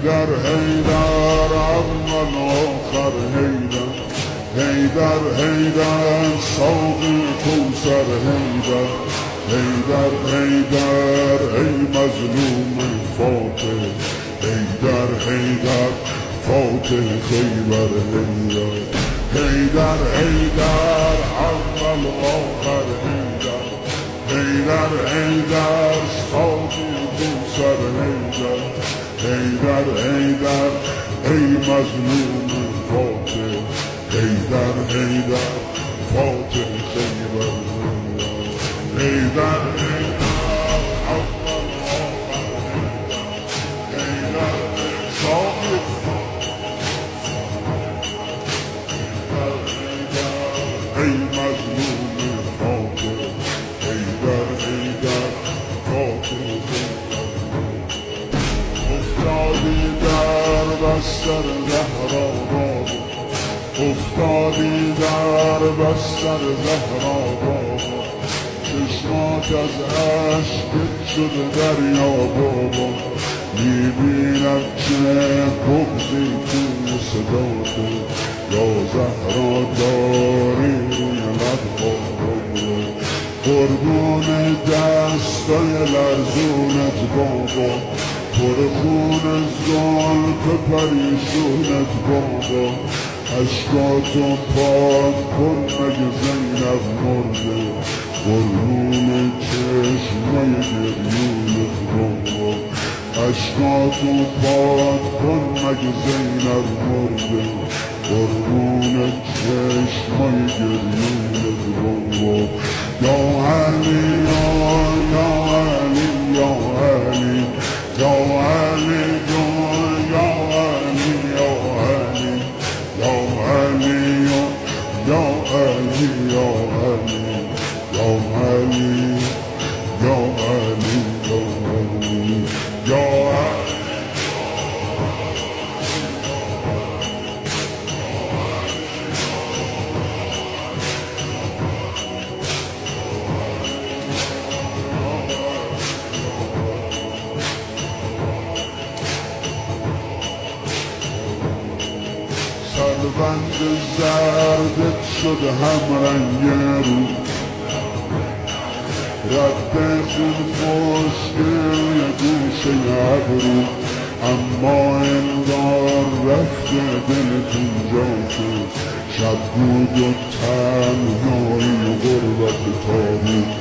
حیدر حیدر اول آخر حیدر حیدر حیدر ساقی کوثر حیدر حیدر حیدر ای مظلوم فاتح حیدر حیدر فاتح خیبر حیدر حیدر حیدر اول آخر حیدر حیدر حیدر ساقی کوثر حیدر حیدر حیدر ای مظلوم فاتح حیدر حیدر فاتح خیبر حیدر حیدر اول آخر حیدر ساقی ای مظلوم فاتح حیدر حیدر فاتح افتادی در بستر زهرا بابا افتادی در بستر زهرا بابا چشمات از عشقت شده دریا بابا میبینم که بغضی توی صداته یا زهرا داری روی لبها بابا قربون دستای لرزونت بابا پر خون زلف پریشونت بابا اشکاتو پاک کن مگه زینب مرده قربون چشمای گریونت بابا اشکاتو پاک کن مگه زینب مرده قربون چشمای گریونت بابا یا علی یا علی یا علی یا علی یا علی یا علی یا علی یا علی یا علی یا علی یا علی یا علی سربند زردت شد همرنگ رو رد خون خوشگل گوشه ابرو اما انگار رفته دلتون جا شد شب بود و تنهایی و غربت تابو